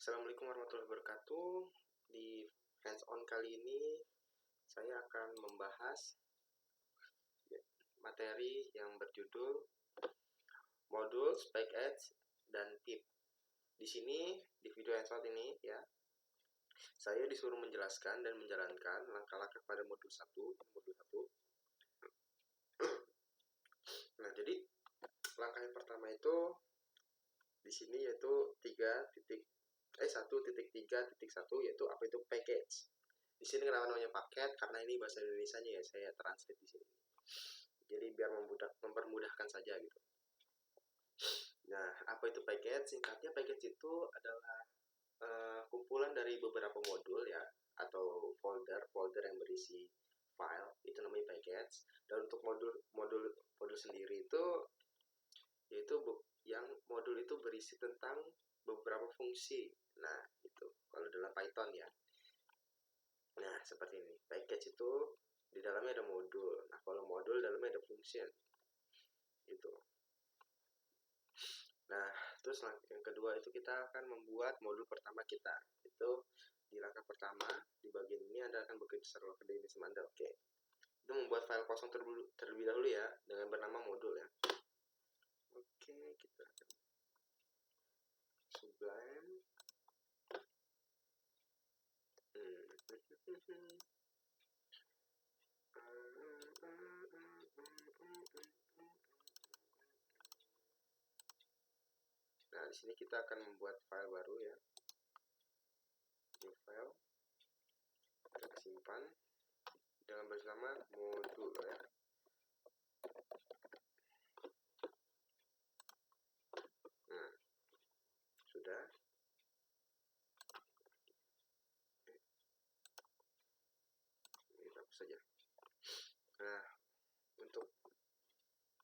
Assalamualaikum warahmatullahi wabarakatuh. Di hands-on kali ini saya akan membahas materi yang berjudul modul, spec edge, dan tip. Di sini di video hands-on ini ya, saya disuruh menjelaskan dan menjalankan langkah-langkah pada modul 1. Nah, jadi langkah yang pertama itu di sini yaitu 1.3.1 yaitu apa itu package. Di sini kenapa namanya paket? Karena ini bahasa Indonesianya ya, saya translate di sini. Jadi biar mempermudahkan saja gitu. Nah, apa itu package? Singkatnya package itu adalah kumpulan dari beberapa modul ya, atau folder yang berisi file, itu namanya package. Dan untuk modul sendiri itu yaitu yang modul itu berisi tentang beberapa fungsi. Nah, itu kalau dalam Python ya. Nah, seperti ini. Package itu di dalamnya ada modul. Nah, kalau modul dalamnya ada function. Itu. Nah, terus yang kedua itu kita akan membuat modul pertama kita. Itu di langkah pertama, di bagian ini Anda akan bekerja secara akademis Anda. Oke. Itu membuat file kosong terlebih dahulu ya, dengan bernama modul ya. Oke, kita akan Sublime. Nah, di sini kita akan membuat file baru ya. New file. Kita simpan dengan bernama modul ya. Nah, sudah. Ini hapus saja. Nah, untuk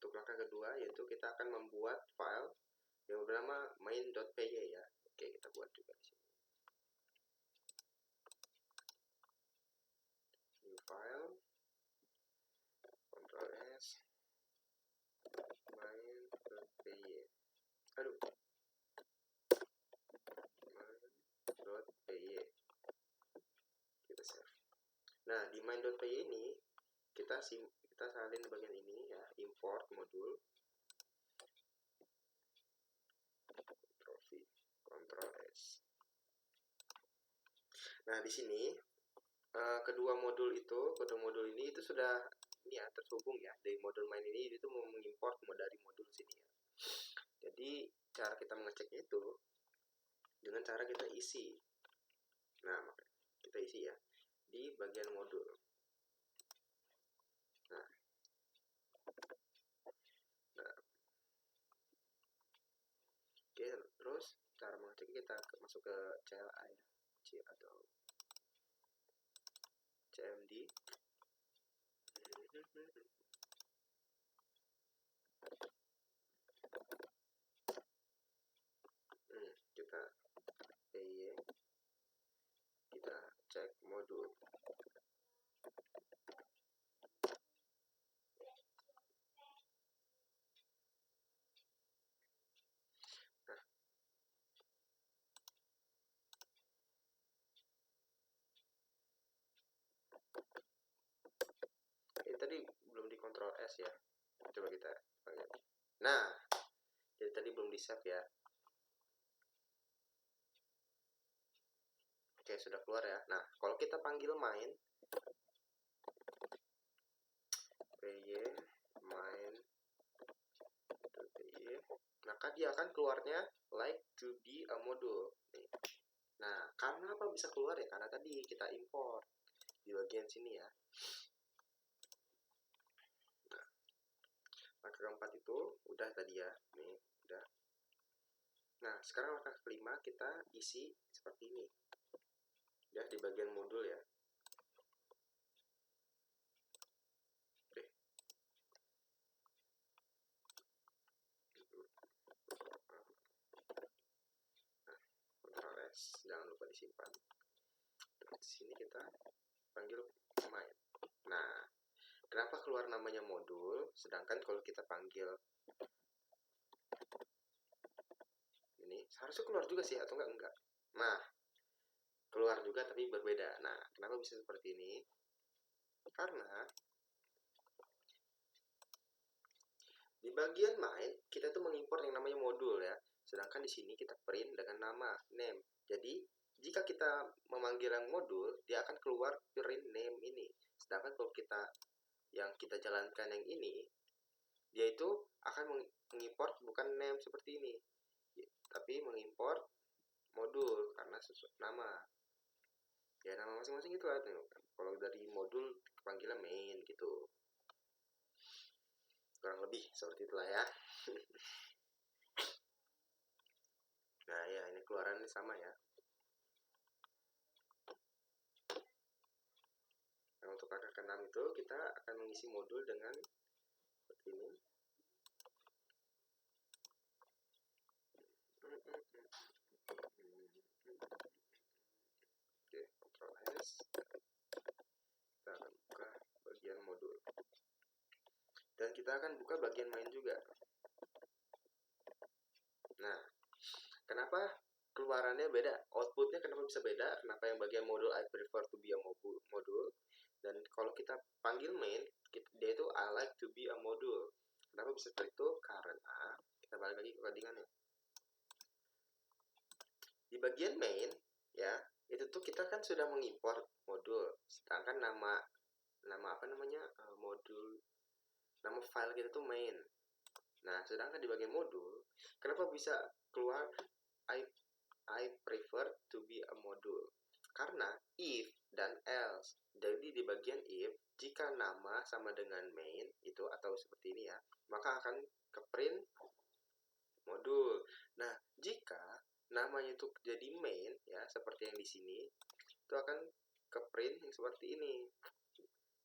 langkah kedua yaitu kita akan membuat file yang bernama main.py ya. Oke, kita buat juga di sini. New file, Ctrl S, main.py. main.py. Kita save. Nah, di main.py ini kita salin bagian ini ya, import modul. Ctrl S. Nah, di sini kedua modul ini itu sudah ini ya, terhubung ya. Dari modul main ini itu mau mengimport dari modul sini ya. Jadi cara kita mengeceknya itu dengan cara kita isi. Nah, kita isi ya di bagian modul. Nah, oke, terus cara mengecek kita masuk ke CLI ya, atau CMD. Kita PY, kita cek modul. Nah, ini tadi belum di Ctrl S ya. Coba kita panggil. Nah, jadi tadi belum di save ya. Oke, sudah keluar ya. Nah, kalau kita panggil main py main.py, maka dia akan keluarnya like to be a module. Nah, karena apa bisa keluar ya? Karena tadi kita import di bagian sini ya. Nah, langkah keempat itu udah tadi ya. Nih, udah. Nah, sekarang langkah kelima kita isi seperti ini. Ya, di bagian modul ya. Oke. Nah, Ctrl S, jangan lupa disimpan. Terus di sini kita panggil main. Nah, kenapa keluar namanya modul? Sedangkan kalau kita panggil ini, seharusnya keluar juga sih, atau enggak? Nah, keluar juga tapi berbeda. Nah, kenapa bisa seperti ini? Karena di bagian main kita tuh mengimpor yang namanya modul ya. Sedangkan di sini kita print dengan nama name. Jadi jika kita memanggil yang modul, dia akan keluar print name ini. Sedangkan kalau yang kita jalankan yang ini, dia itu akan mengimport bukan name seperti ini, tapi mengimport modul karena nama. Ya nama masing-masing itu lah. Kalau dari modul panggilnya main gitu. Kurang lebih seperti itulah ya. Nah ya, ini keluarannya sama ya. Nah untuk angka ke-6 itu kita akan mengisi modul dengan seperti ini. Oke, Ctrl S. Kita akan buka bagian modul. Dan kita akan buka bagian main juga. Nah, kenapa keluarannya beda? Outputnya kenapa bisa beda? Kenapa yang bagian modul I prefer to be a modul? Dan kalau kita panggil main, dia itu I like to be a modul. Kenapa bisa seperti itu? Karena kita balik lagi ke codingannya. Di bagian main, ya, itu tuh kita kan sudah mengimport modul. Sedangkan nama apa namanya? Modul, nama file kita tuh main. Nah, sedangkan di bagian modul, kenapa bisa keluar I prefer to be a module? Karena if dan else. Jadi di bagian if, jika nama sama dengan main itu atau seperti ini ya, maka akan ke print modul. Nah, jika namanya itu jadi main ya, seperti yang di sini, itu akan ke print yang seperti ini.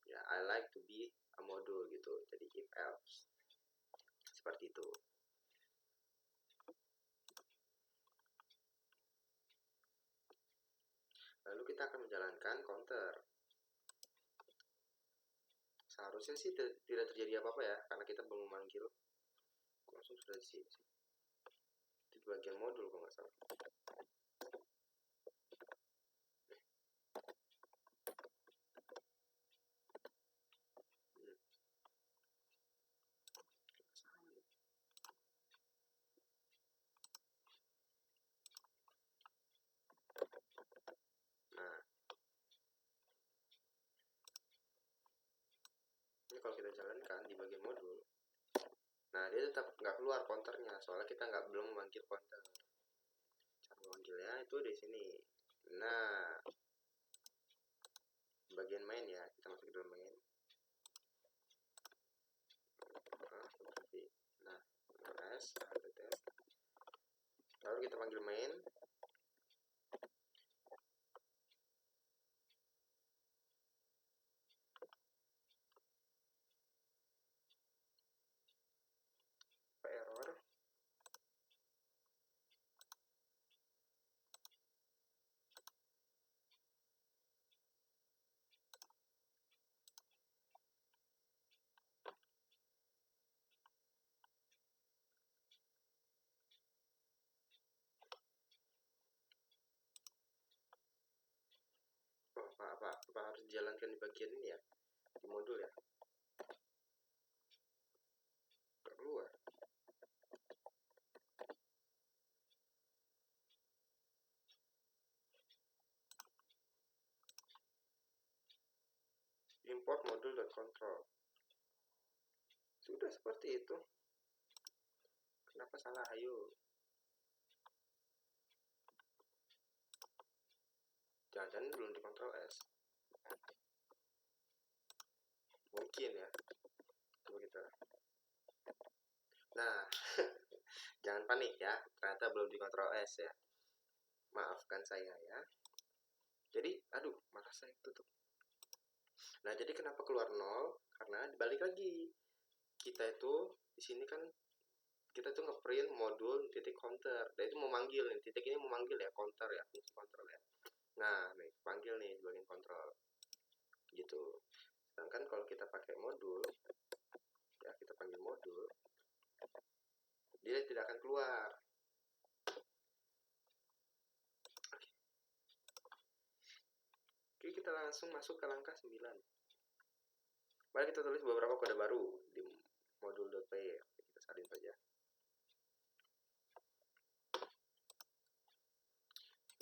Ya, I like to be a module gitu. Jadi if else. Seperti itu. Lalu kita akan menjalankan counter. Seharusnya sih tidak terjadi apa-apa ya, karena kita belum memanggil. Langsung sudah di sini. Itu di bagian modul kalau nggak salah. Nah, ini kalau kita jalankan di bagian modul, nah dia tetap nggak keluar counternya, soalnya kita belum memanggil counter. Cara memanggilnya itu di sini. Nah, bagian main ya, kita masuk ke dalam main. Nah, S, lalu kita panggil main. Error. Oh, apa harus dijalankan di bagian ini ya, di modul ya? Nggak keluar. Import modul.control. Sudah seperti itu. Kenapa salah? Ayo. Jangan-jangan belum di Ctrl S. Mungkin ya. Coba kita. Nah, jangan panik ya. Ternyata belum di Ctrl S ya. Maafkan saya ya. Jadi, aduh, malah saya tutup. Nah, jadi kenapa keluar 0? Karena dibalik lagi. Kita itu di sini kan kita tuh ngeprint modul titik counter. Dan itu memanggil nih, titik ini memanggil ya, counter ya, fungsi counter ya. Nah, nih, panggil nih sebagai kontrol. Gitu. Sedangkan kalau kita pakai modul, ya kita panggil modul, dia tidak akan keluar. langsung masuk ke langkah 9. Mari kita tulis beberapa kode baru di modul.py. Kita salin saja.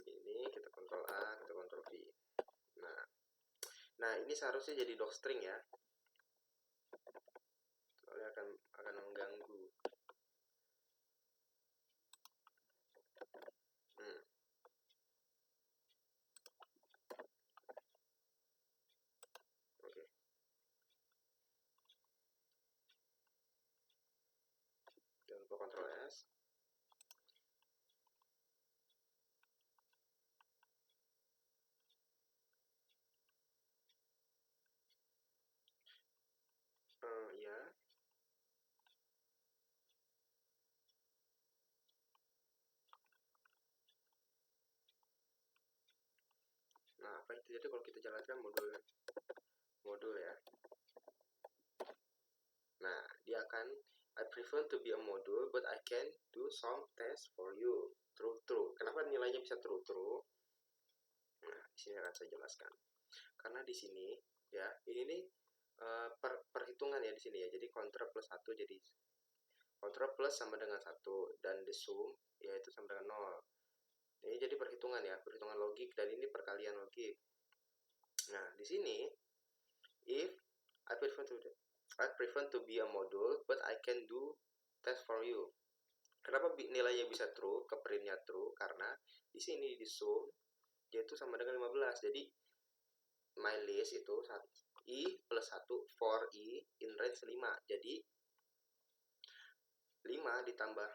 Ini kita kontrol A, kita kontrol V. Nah ini seharusnya jadi docstring ya. Soalnya akan mengganggu. Oke. Jangan lupa kontrol S. Ya. Nah, apa yang terjadi kalau kita jalankan modul ya? Nah, dia akan I prefer to be a module, but I can do some test for you. True. Kenapa nilainya bisa true? Nah, di sini akan saya jelaskan. Karena di sini ya, ini nih perhitungan ya di sini ya. Jadi kontra plus 1 jadi kontra plus sama dengan 1 dan the sum yaitu sama dengan 0. Ini jadi perhitungan ya, perhitungan logik dan ini perkalian logik. Nah, di sini if I prefer to be a module, but I can do test for you. Kenapa nilainya bisa true, keprintnya true? Karena di sini di sum yaitu sama dengan 15. Jadi my list itu I plus 1 for I in range 5. Jadi 5 ditambah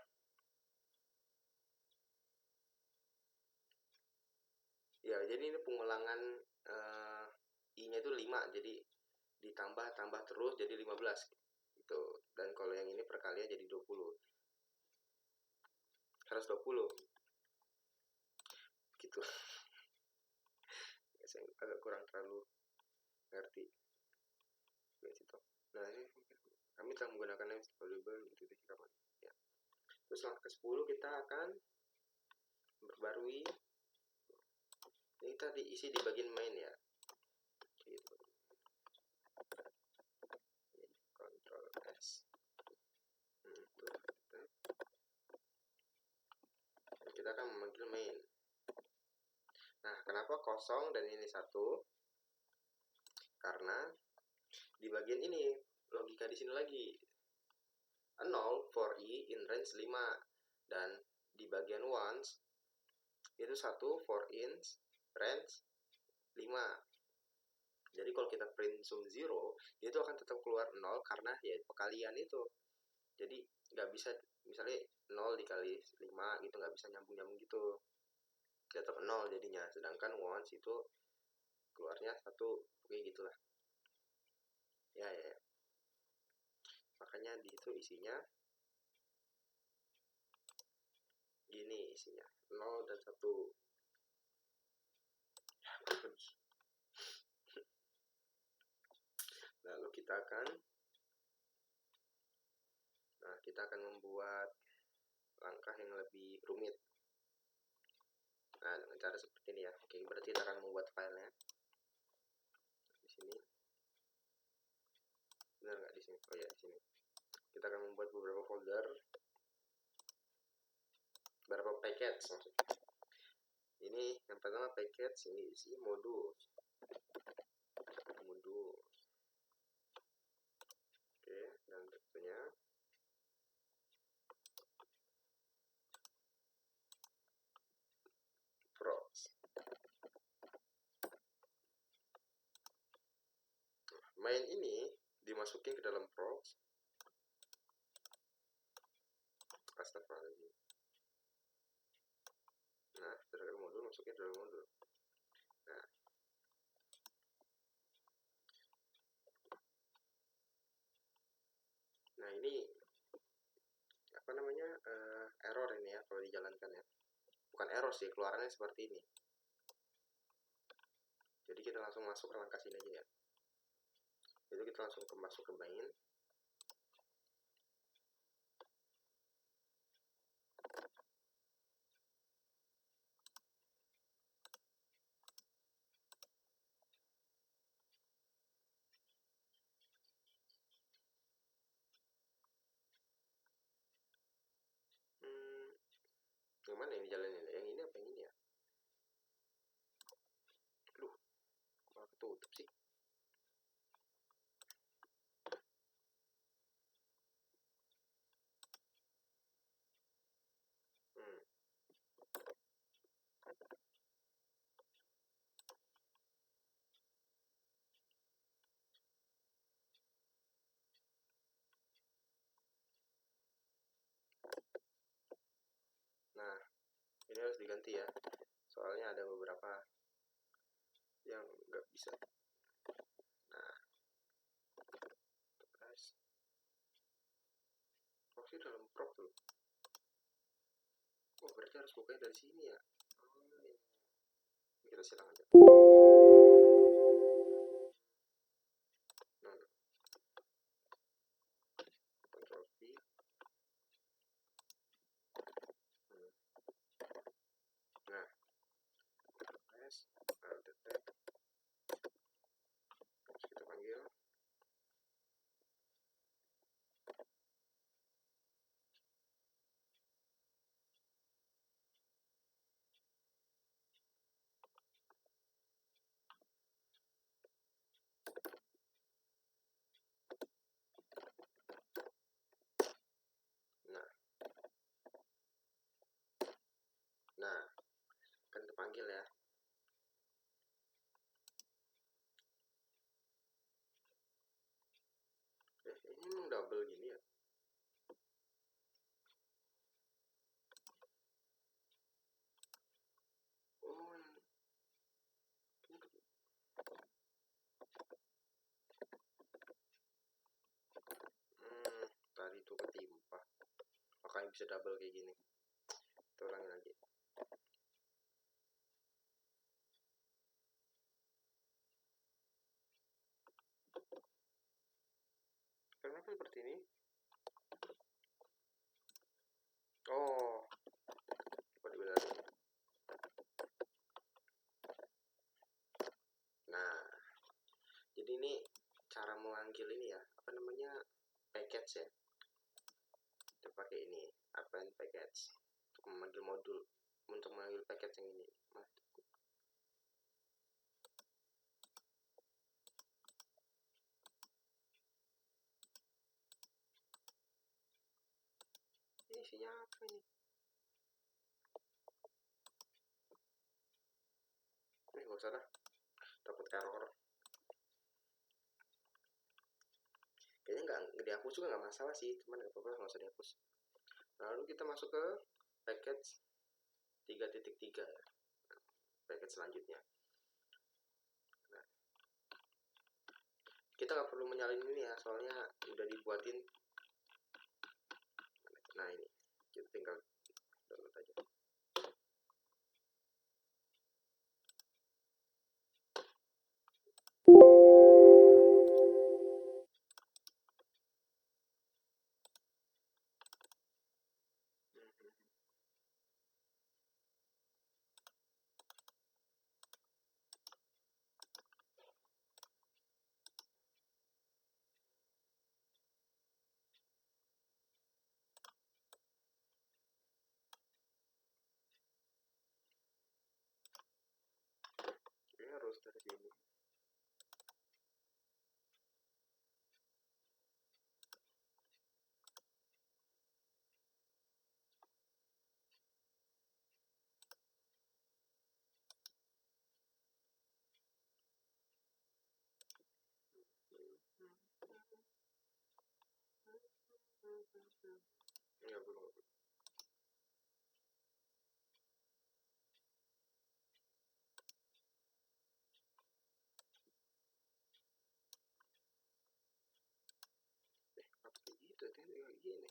ya, jadi ini pengulangan I-nya itu 5. Jadi ditambah terus jadi 15 gitu. Dan kalau yang ini perkalian jadi 20. 120 gitu. Saya agak kurang terlalu ngerti. Nah, ini kami telah menggunakan yang valuable untuk rekaman ya. Terus langkah ke-10 kita akan memperbarui. Ini tadi isi di bagian main ya. Gitu. Ctrl S. Kita akan memanggil main. Nah, kenapa kosong dan ini 1? Karena di bagian ini logika di sini lagi 0 for I in range 5 dan di bagian ones itu 1 for in range 5. Jadi kalau kita print sum 0 itu akan tetap keluar 0 karena ya perkalian itu. Jadi nggak bisa misalnya 0 dikali 5 gitu, nggak bisa nyambung gitu, tetap 0 jadinya. Sedangkan ones itu keluarnya 1 kayak gitulah ya. Makanya di itu isinya gini, isinya 0 dan 1. Lalu kita akan membuat langkah yang lebih rumit. Nah, dengan cara seperti ini ya. Oke, berarti kita akan membuat filenya di sini. Benar nggak di sini? Oh ya, di sini. Kita akan membuat beberapa folder, beberapa package maksudnya. Ini yang pertama package, ini isi modul. Oke, dan tentunya props. Main ini dimasukin ke dalam props. Astagfirullahaladzim. Nah, setelah modul masukin ke dalam modul. Nah ini apa namanya error ini ya kalau dijalankan ya. Bukan error sih, keluarannya seperti ini. Jadi kita langsung masuk ke langkah sini aja ya. Jadi kita langsung masuk ke main. Yang mana yang dijalanin? Yang ini apa yang ini ya? Aduh, malah ketutup sih. Hmm. Nah, ini harus diganti ya. Soalnya ada beberapa yang nggak bisa. Nah, guys. Oh sih dalam prop tuh. Oh berarti harus bukanya dari sini ya. Oh, iya. Kita silang aja. Nah, Ctrl V. Nah, S, Alt Tab. Terus kita panggil. Nah, nah, kan terpanggil ya. Ini emang double gini ya. Oh, yang tadi tuh ketimpa. Makanya bisa double kayak gini. Kita ulangin lagi. Kenapa seperti ini? Oh, coba dibenerin. Nah, jadi ini cara memanggil ini ya, apa namanya, package ya. Kita pakai ini, append package untuk memanggil modul, untuk memanggil package yang ini. Ini isinya apa ini? Gak usah lah, takut error. Kayaknya nggak dihapus juga nggak masalah sih, cuman nggak apa-apa, nggak usah dihapus. Lalu kita masuk ke package 3.3 ya, package selanjutnya. Nah, kita nggak perlu menyalin ini ya, soalnya udah dibuatin. Nah ini, kita tinggal download aja. Ini harus dari sini. Nggak belum. Apa gitu kan kayak gini.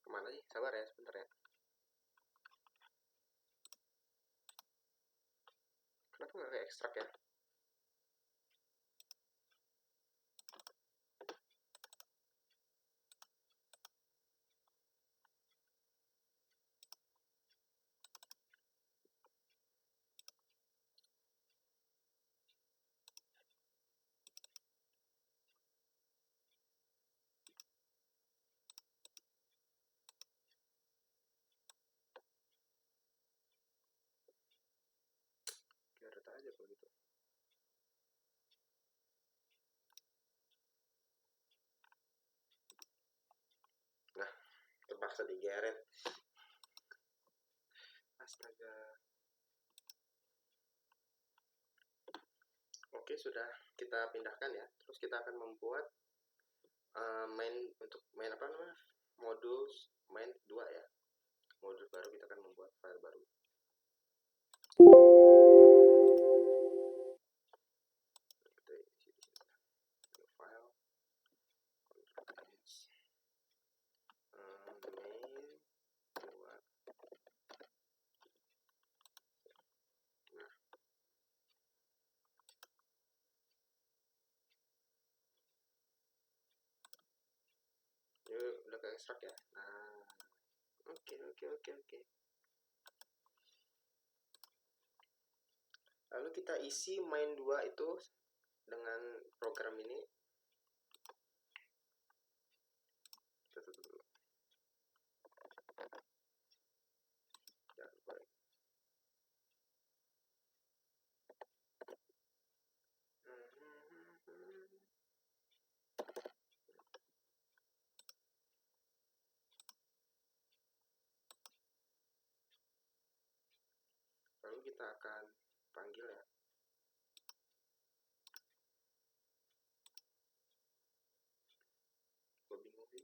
Kemana sih? Sabar ya, sebentar ya. Kenapa nggak kayak ekstrak ya? digeret. Astaga. Oke, sudah kita pindahkan ya. Terus kita akan membuat main apa namanya? Modul main 2 ya. Modul baru, kita akan membuat file baru. Kita isi di sini. File main 2. Nah, ini udah ke ekstrak ya. Nah, oke. Lalu kita isi main 2 itu dengan program ini. Kita tutup dulu. Jangan lupa. Lalu kita akan panggil ya. Gue bingung sih.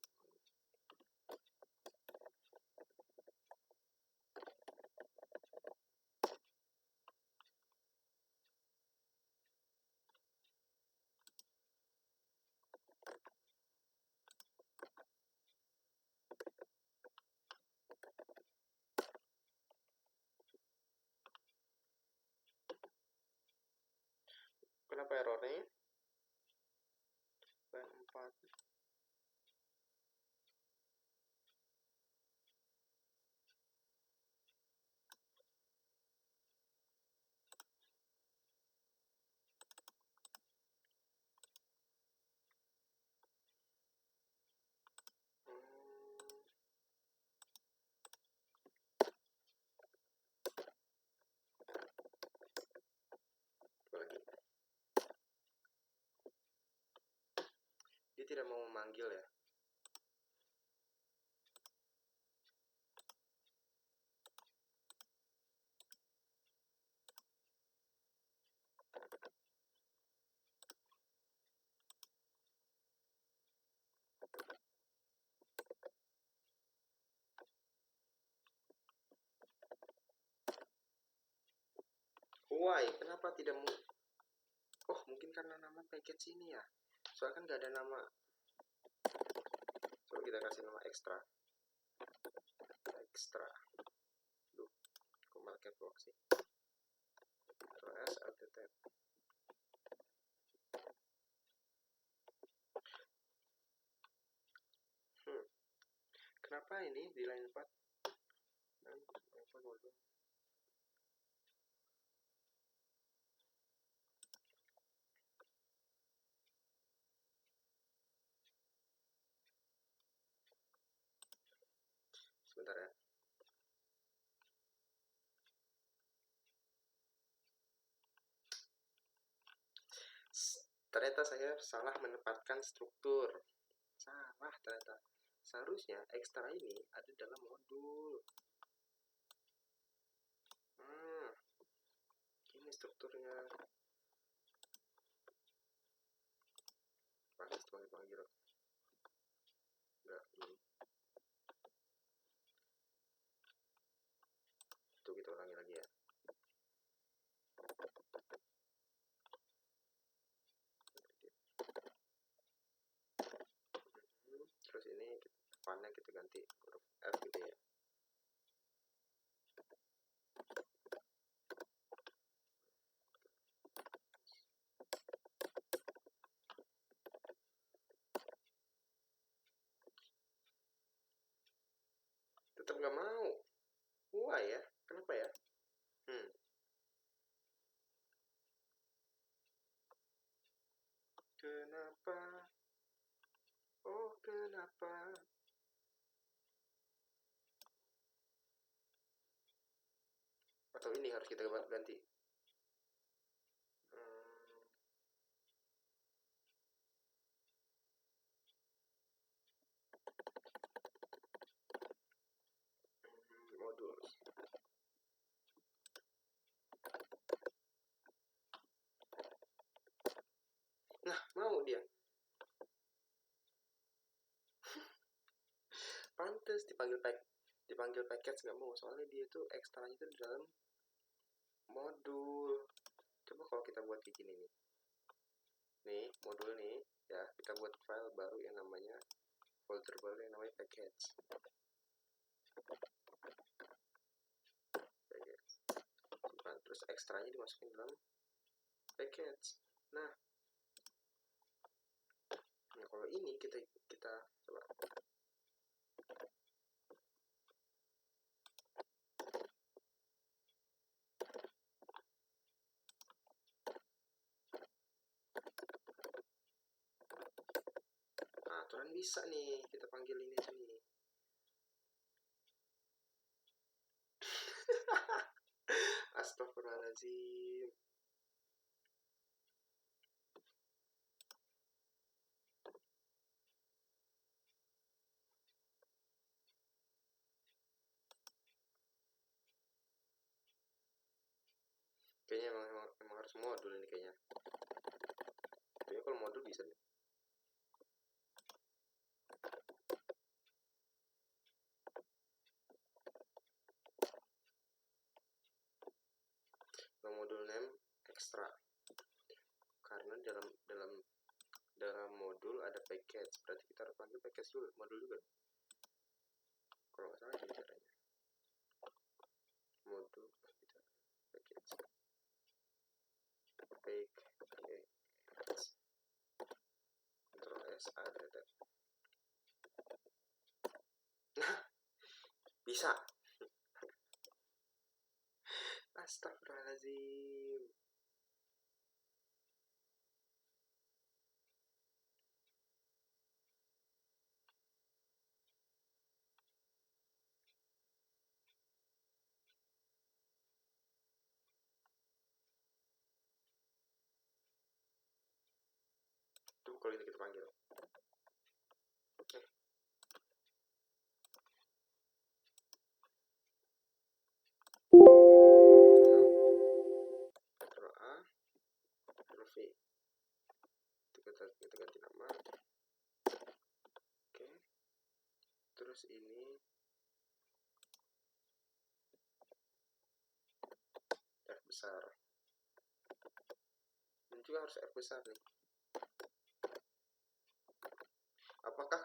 Kenapa errornya? Line 4. Lagi. Dia tidak mau memanggil ya. Why? Kenapa tidak mau? Oh, mungkin karena nama package ini ya. Soalnya kan nggak ada nama. Coba kita kasih nama ekstra. Duh, kok malah catwalk sih? Terus add tab. Kenapa ini di line 4? Sebentar ya. Ternyata saya salah menempatkan struktur. Salah ternyata. Seharusnya ekstra ini ada dalam modul. Ini strukturnya. Panggil. Enggak, ini. Itu kita ulangi lagi ya. Terus ini font-nya kita ganti huruf F gitu ya. Tetap nggak mau. Wah ya, kenapa ya? Kenapa? Oh, kenapa? Atau ini harus kita ganti? dipanggil package nggak mau, soalnya dia itu ekstranya itu di dalam modul. Coba kalau kita buat kayak gini nih modul nih ya, kita buat file baru yang namanya folder baru yang namanya package. Terus ekstranya dimasukin dalam package. Nah kalau ini kita coba. Nah, aturan bisa nih kita panggil ini aja nih. Astagfirullahaladzim. Kayaknya emang harus modul ini kayaknya. Kayaknya kalau modul bisa nih. Modul name extra. Karena dalam modul ada package, berarti kita harus panggil package dulu, modul juga. Kalau nggak salah ini caranya. Modul package. Ctrl S ada. Nah, bisa. Astagfirullahaladzim. Tuh kalau ini kita panggil. Ctrl A, Ctrl V. Kita ganti nama. Oke. Terus ini F besar. Ini juga harus F besar nih. Apakah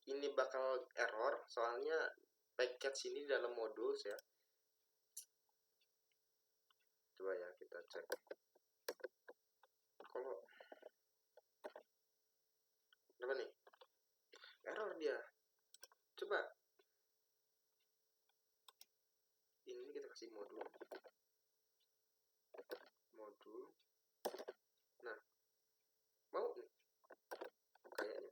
ini bakal error? Soalnya package ini dalam modul ya. Coba ya kita cek. Kalau apa nih? Error dia. Coba. Ini kita kasih modul. Nah, mau nih. Kayaknya.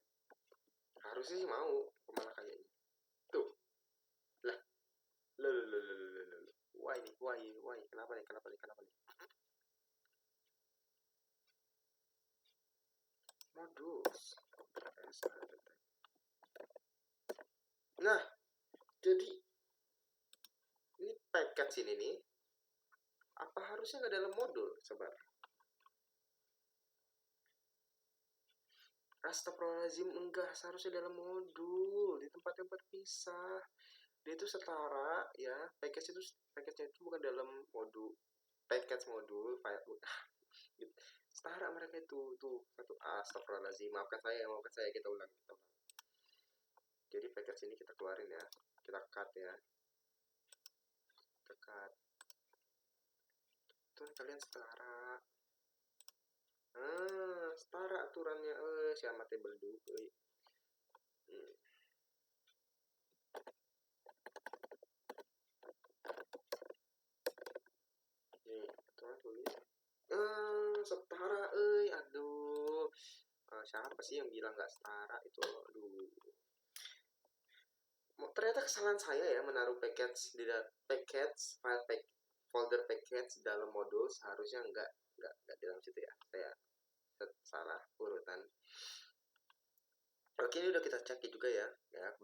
Harusnya sih mau, malah kayaknya. Tuh. Lah. Why? Kenapa nih? Modus. Nah, jadi ini package ini nih, apa harusnya nggak dalam modul, sobat? Astagfirullahaladzim, enggak, seharusnya dalam modul, di tempat-tempat pisah. Dia itu setara ya, package-nya itu bukan dalam modul, package modul file setara mereka itu tuh satu. Astagfirullahaladzim, maafkan saya, kita ulang. Jadi package ini kita keluarin ya, kita cut ya, tuh kalian setara. Setara aturannya, si amatnya belduk. Nih, tuh tulis. Setara, aduh. Siapa sih yang bilang nggak setara itu? Aduh. Ternyata kesalahan saya ya menaruh package di folder package dalam modul, seharusnya nggak di dalam situ ya. Saya salah urutan. Oke, ini udah kita cek juga ya,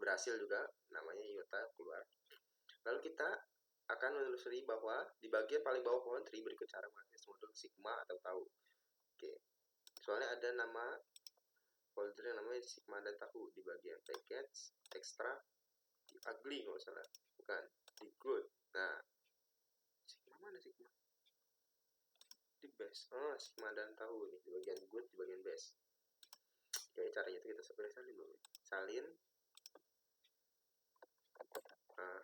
berhasil juga, namanya iota keluar. Lalu kita akan menelusuri bahwa di bagian paling bawah pohon tree berikut cara mengakses modul sigma atau tahu. Oke, soalnya ada nama folder yang namanya sigma dan tahu di bagian package extra. ugly nggak salah, bukan, di good. Nah, sigma mana sigma? Di best. Oh, sigma dan tahu nih di bagian good, di bagian best. Oke, caranya itu kita sebenarnya salin dulu. Salin. Nah,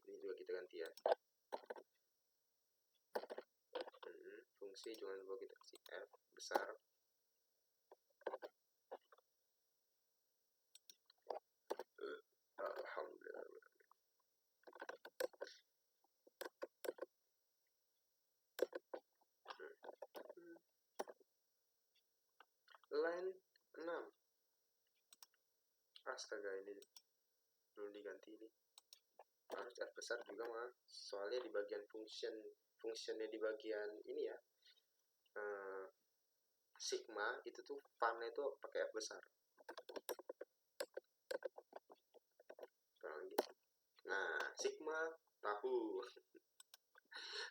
ini juga kita ganti ya. Fungsi jangan lupa kita kasih f besar. Alhamdulillah. Line 6. Astaga, ini belum diganti ini. Harus f besar juga mah. Soalnya di bagian fungsinya di bagian ini ya. Sigma itu tuh fun-nya itu pakai f besar. Nah, sigma tahu.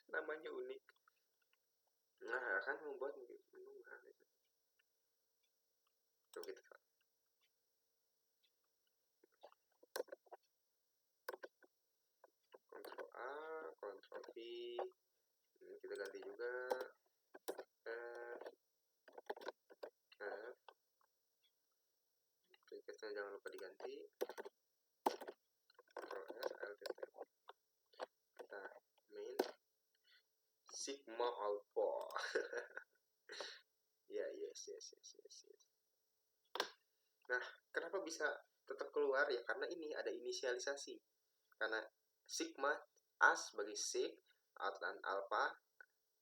Namanya unik. Nah, kan membuat coba kita Ctrl A, Ctrl V. Ini kita ganti juga F. Prefixnya jangan lupa diganti. Ctrl S, Alt T. Kita main sigma alpha. Ya, yes. Nah, kenapa bisa tetap keluar ya? Karena ini ada inisialisasi. Karena sigma A sebagai sig, dan alpha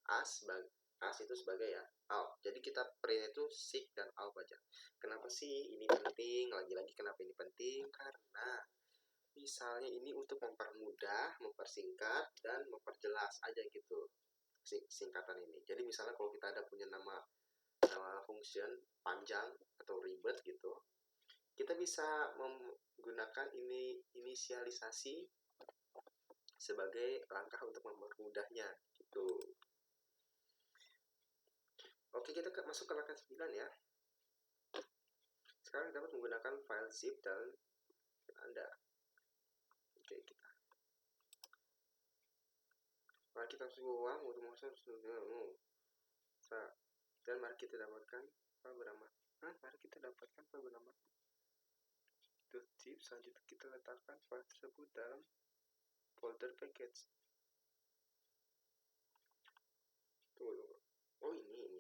A itu sebagai ya alpha. Jadi kita print itu sig dan alpha aja. Kenapa sih ini penting? Lagi-lagi kenapa ini penting? Karena misalnya ini untuk mempermudah, mempersingkat dan memperjelas aja gitu singkatan ini. Jadi misalnya kalau kita ada punya nama function panjang atau ribet gitu, kita bisa menggunakan ini inisialisasi sebagai langkah untuk mempermudahnya gitu. Oke, kita masuk ke langkah 9 ya. Sekarang dapat menggunakan file zip dan Anda. Oke, mari kita masuk uang untuk masuk dan mari kita dapatkan file bernama. Mari kita dapatkan file bernama .zip. Selanjutnya kita letakkan file tersebut dalam folder package. Tunggu. Oh, ini.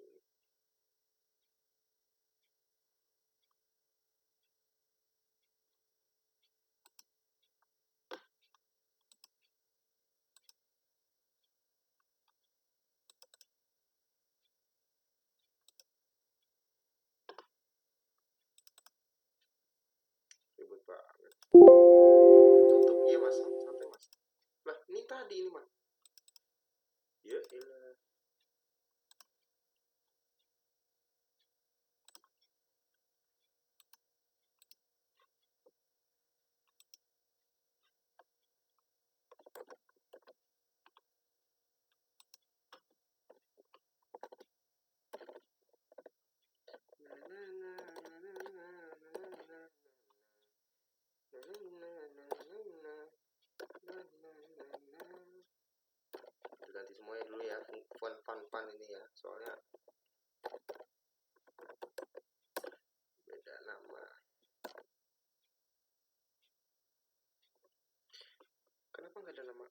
Ribut banget. Tutup ya mas, santai mas. Lah, ini tadi ini mas. Ya elah. Ganti semuanya dulu ya, fun ini ya, soalnya beda nama. Kenapa nggak ada nama?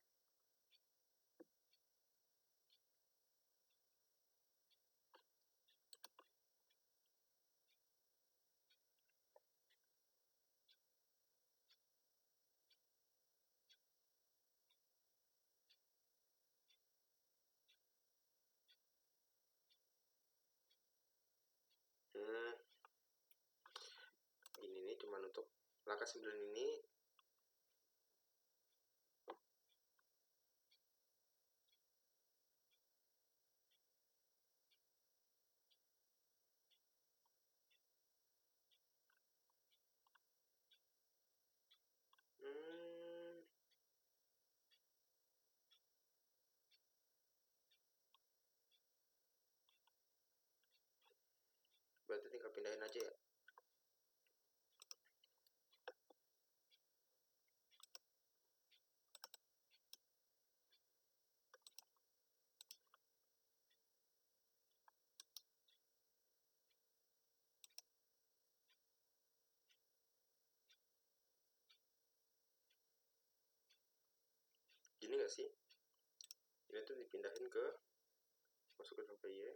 Ini nih cuma untuk langkah 9 ini. Berarti tinggal pindahin aja ya. Gini nggak sih? Ini tuh dipindahin ke, masuk ke dalam PY,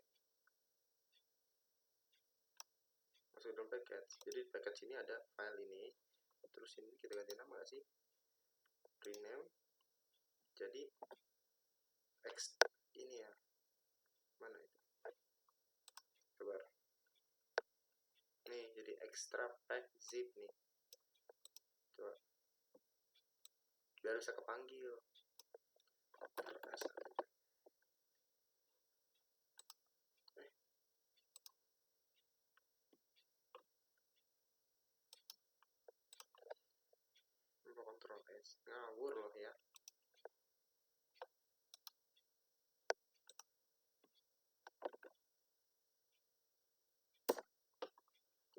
masuk ke dalam package. Jadi di package ini ada file ini, terus ini kita ganti nama nggak sih? Rename jadi X ini ya, mana itu? Coba nih, jadi extra pack zip nih, coba biar bisa kepanggil. Ctrl S, ngawur loh ya.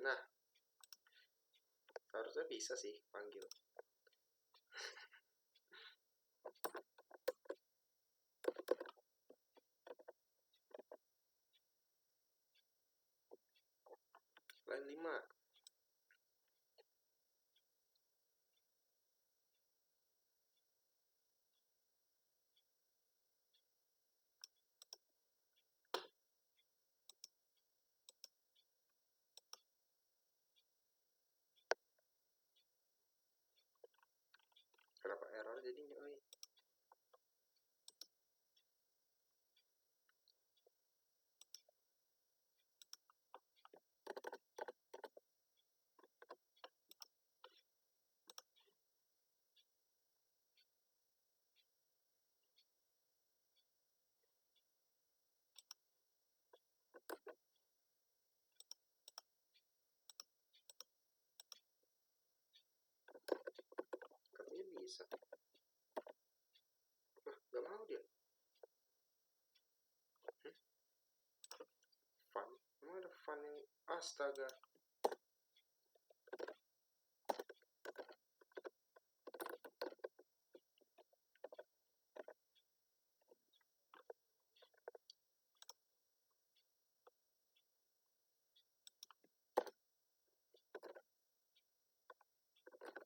Nah, harusnya bisa sih panggil. Line 5. Kenapa error jadinya, oi? Katanya bisa. Gak mau dia. Fun? Emang ada fun yang astaga.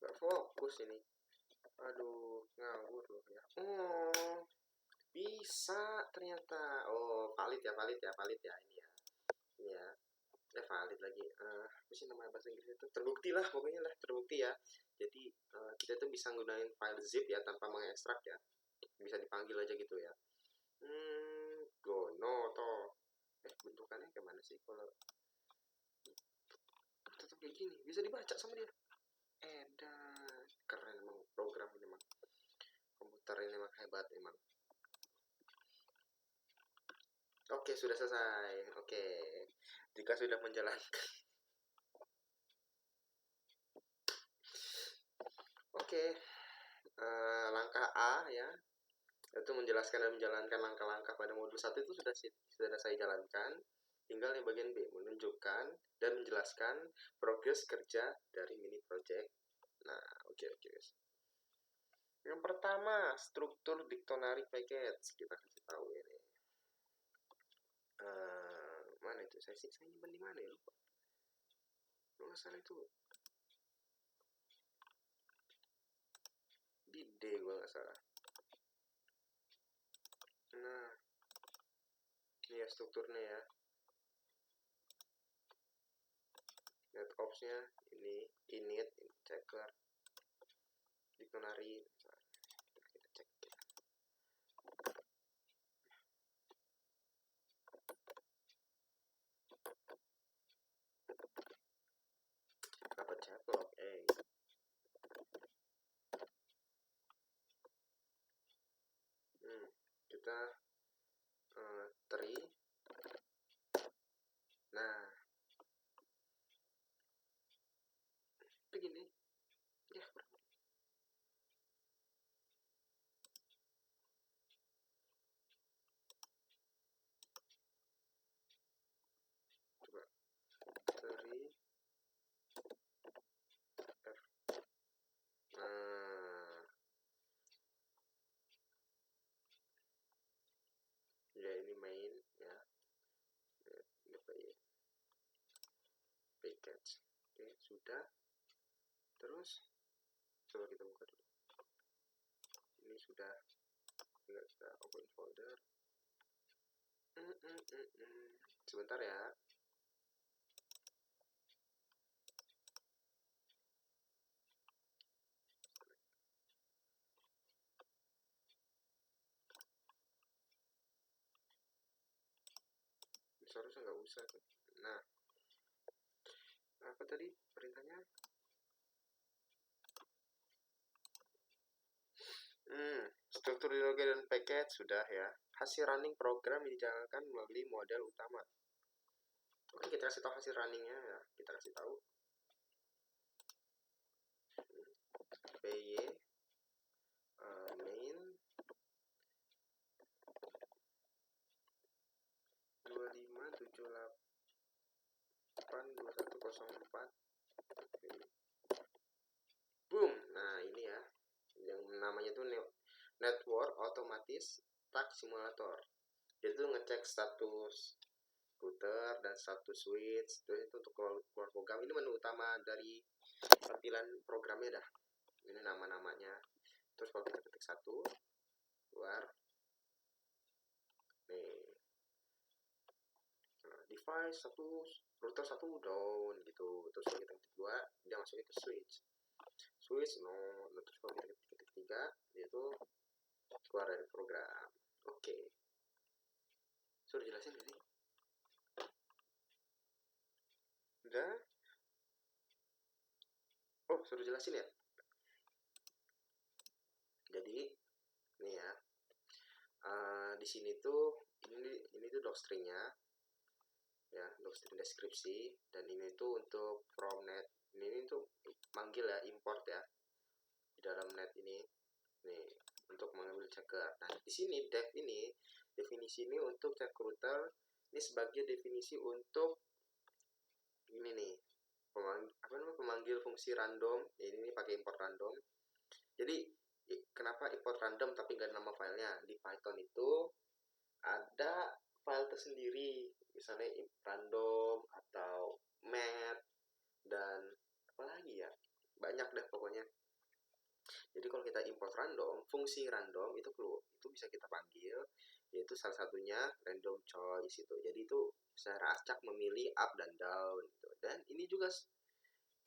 Gak fokus ini. Aduh, ngawur loh ya. Bisa ternyata. Oh, valid ya, valid ya, valid ya ini ya. Ini ya. Valid lagi. Apa sih namanya bahasa Inggris itu? Terbukti lah, pokoknya lah, terbukti ya. Jadi kita tuh bisa gunain file zip ya tanpa mengekstrak ya. Bisa dipanggil aja gitu ya. Gono toh. Bentukannya kayak mana sih kalau tetap kayak gini? Bisa dibaca sama dia. Edan, keren emang program ini emang. Komputer ini emang hebat emang. Oke, sudah selesai. Oke. Jika sudah menjalankan. Oke. Langkah A ya, itu menjelaskan dan menjalankan langkah-langkah pada modul 1 itu sudah saya jalankan. Tinggal yang bagian B, menunjukkan dan menjelaskan progres kerja dari mini project. Nah, oke guys. Yang pertama, struktur dictionary package. Kita kasih tahu ini. Mana itu? Saya nyimpan di mana ya, lupa. Kalau nggak salah itu di D, gue nggak salah. Nah, ini ya strukturnya ya. NetOps-nya ini init, checker, dictionary. Kita cek ya. Dapat catlog, kita tree. Nah, begini ya. Coba tree F. Nah, ya ini main ya. Ini apa ya? Package. Oke, sudah. Terus coba kita buka dulu. Ini sudah. Enggak, kita open folder. Sebentar ya. Seharusnya nggak usah tuh. Nah, apa tadi perintahnya? Struktur dialog dan package sudah ya. Hasil running program dijalankan melalui model utama. Oke, kita kasih tahu hasil runningnya ya. Kita kasih tahu py main 25782104. Boom. Nah, ini ya. Yang namanya tuh network otomatis task simulator. Jadi tuh ngecek status router dan status switch. Terus itu untuk keluar program. Ini menu utama dari tampilan programnya dah. Ini nama-namanya. Terus kalau kita ketik satu, keluar. Nih. Nah, device satu, router satu down gitu. Terus kalau kita ketik dua, dia masuknya ke switch. Switch no. Terus kalau kita ketik tiga, dia tuh keluar dari program. Oke. Sudah jelasin gak sih? Udah? Oh, suruh jelasin ya? Jadi, nih ya. Di sini tuh ini tuh docstringnya ya, docstring deskripsi, dan ini tuh untuk from net. Ini tuh manggil ya, import ya di dalam net ini. Nih, untuk mengambil checker. Nah, di sini dev ini, definisi ini untuk check router ini sebagai definisi untuk ini nih, pemanggil fungsi random. Ini pakai import random. Jadi kenapa import random tapi nggak nama filenya? Di Python itu ada file tersendiri, misalnya random atau math dan apa lagi ya, banyak deh pokoknya. Jadi kalau kita import random, fungsi random itu bisa kita panggil, yaitu salah satunya random choice itu. Jadi itu secara acak memilih up dan down gitu. Dan ini juga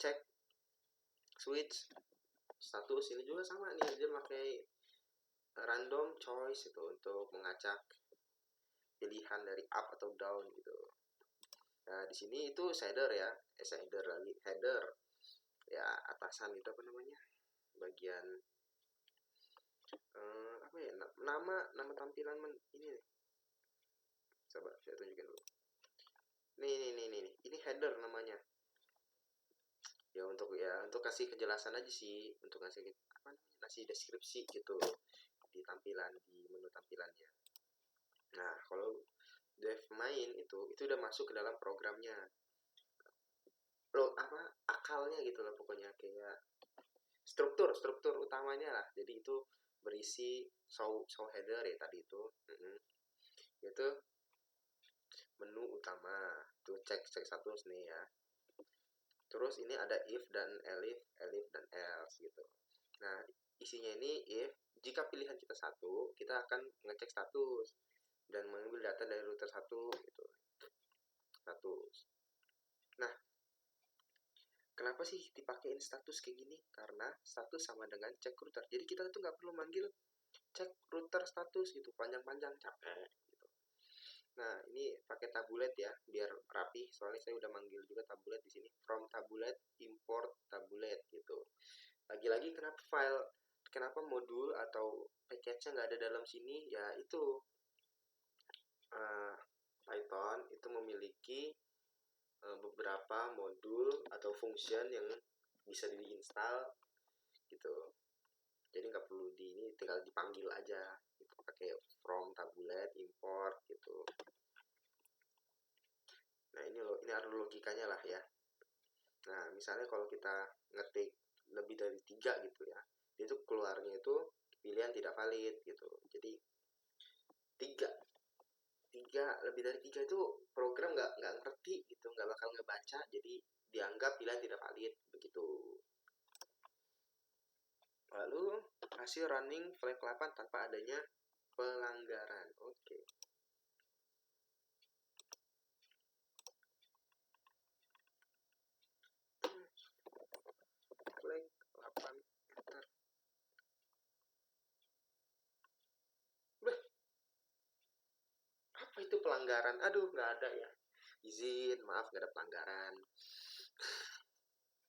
cek switch status ini juga sama nih, dia pakai random choice itu untuk mengacak pilihan dari up atau down gitu. Nah, di sini itu shader ya, shader lagi, header ya, atasan itu apa namanya, bagian apa ya, nama tampilan ini nih. Coba saya tunjukin dulu. Nih, ini header namanya. Ya untuk kasih kejelasan aja sih, untuk ngasih deskripsi gitu di tampilan, di menu tampilannya. Nah, kalau dev main itu udah masuk ke dalam programnya. Akalnya gitu loh pokoknya, kayak struktur utamanya lah. Jadi itu berisi show header ya tadi itu. Itu menu utama. Tuh cek status nih ya. Terus ini ada if dan elif dan else gitu. Nah, isinya ini if jika pilihan kita satu, kita akan ngecek status dan mengambil data dari router satu gitu. Status. Nah, kenapa sih dipakein status kayak gini? Karena status sama dengan cek router. Jadi kita tuh nggak perlu manggil cek router status gitu, panjang-panjang, capek gitu. Nah, ini pakai tabulet ya, biar rapi. Soalnya saya udah manggil juga tabulet di sini. From tabulet, import tabulet gitu. Lagi-lagi kenapa modul atau package-nya nggak ada dalam sini? Ya itu Python itu memiliki beberapa modul atau function yang bisa diinstal gitu. Jadi nggak perlu ini, tinggal dipanggil aja gitu, pakai from tabulet import gitu. Nah, ini ada logikanya lah ya. Nah, misalnya kalau kita ngetik lebih dari 3 gitu ya, itu keluarnya itu pilihan tidak valid gitu. Jadi 3 lebih dari 3 itu program nggak ngerti gitu, nggak bakal ngebaca, jadi dianggap pilihan tidak valid begitu. Lalu hasil running flag 8 tanpa adanya pelanggaran. Oke. Klik 8 enter. Apa itu pelanggaran? Aduh, nggak ada ya. Izin, maaf nggak ada pelanggaran.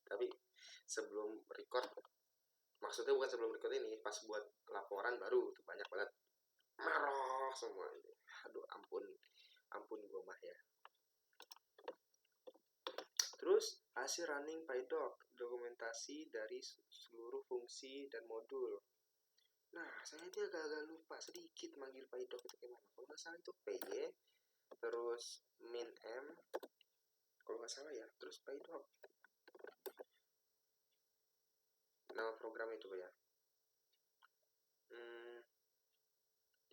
Tapi sebelum record, maksudnya bukan sebelum record ini, pas buat laporan baru tuh banyak banget merah semua ini. Aduh, ampun gue mah ya. Terus hasil running PyDoc, dokumentasi dari seluruh fungsi dan modul. Nah, saya ini agak-agak lupa sedikit manggil PyDoc itu gimana. Kalau nggak salah itu py, terus min m, kalau nggak salah ya, terus PyDoc. Nama program itu ya.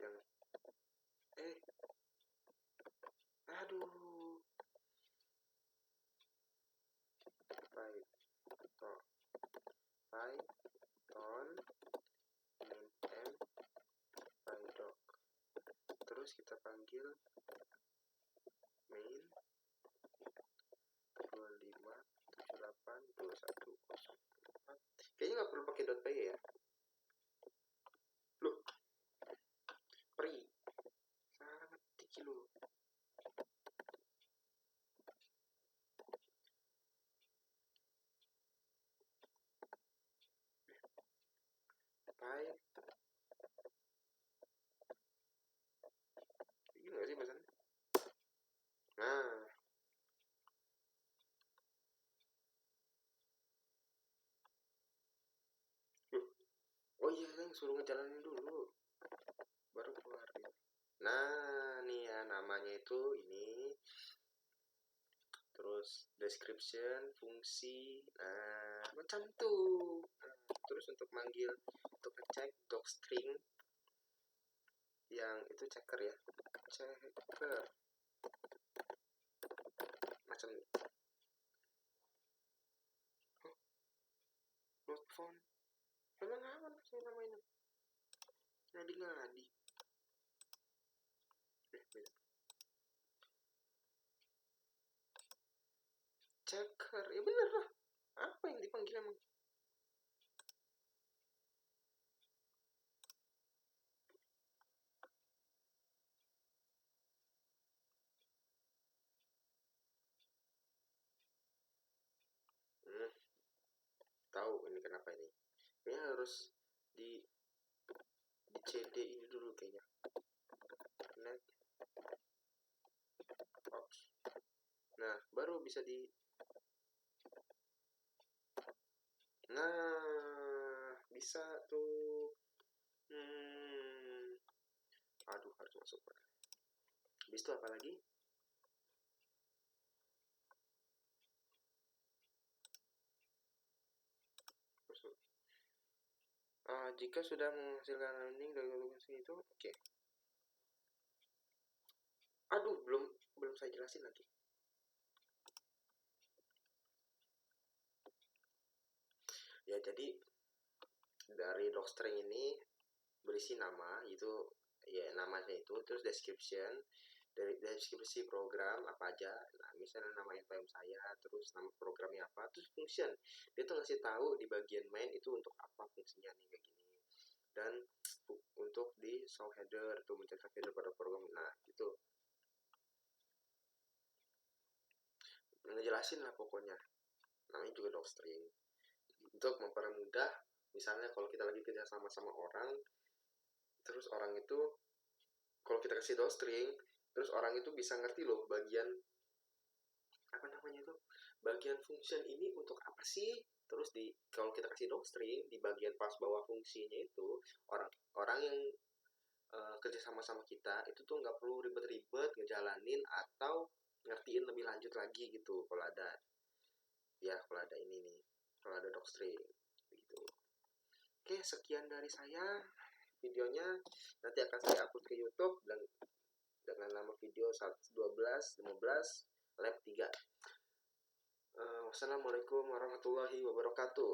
Yang aduh, Python min m PyDoc. Terus kita panggil main 25782104. Kayaknya nggak perlu pakai .py ya. Loh, pri salah ngetik lu. Ini nggak sih bahasanya? Nah, oh iya, yang suruh ngejalanin dulu baru keluar ya. Nah, nih ya namanya itu ini. Terus description, fungsi, nah macam tuh. Nah, terus untuk manggil, untuk ngecek docstring yang itu checker ya, checker macam not found. Emang apa sih namanya? Ngadi. Beda. Checker, ya bener lah. Apa yang dipanggil emang? Tahu ini kenapa ini? Kayaknya harus di CD ini dulu kayaknya. Net Ops. Nah, baru bisa di. Nah, bisa tuh. Aduh, harus masuk. Habis itu apa lagi? Jika sudah menghasilkan landing dari lokasi itu, oke. Aduh, belum saya jelasin lagi. Ya, jadi dari docstring ini berisi nama, itu ya namanya itu, terus description, dari deskripsi program apa aja. Nah, misalnya nama npm saya, terus nama programnya apa, terus function. Dia tuh ngasih tahu di bagian main itu untuk apa fungsinya nih kayak gini. Dan untuk di show header tuh mencetak header pada program. Nah, itu ngejelasin lah pokoknya. Namanya juga docstring. Untuk mempermudah, misalnya kalau kita lagi kerja sama orang, terus orang itu kalau kita kasih docstring, terus orang itu bisa ngerti loh bagian apa namanya itu, bagian function ini untuk apa sih. Terus kalau kita kasih docstring di bagian pas bawah fungsinya itu, orang yang kerja sama kita itu tuh nggak perlu ribet-ribet ngejalanin atau ngertiin lebih lanjut lagi gitu kalau ada ini nih, kalau ada docstring gitu. Oke, sekian dari saya videonya. Nanti akan saya upload ke YouTube dan dengan nama video 12:15 lab 3. Wassalamualaikum warahmatullahi wabarakatuh.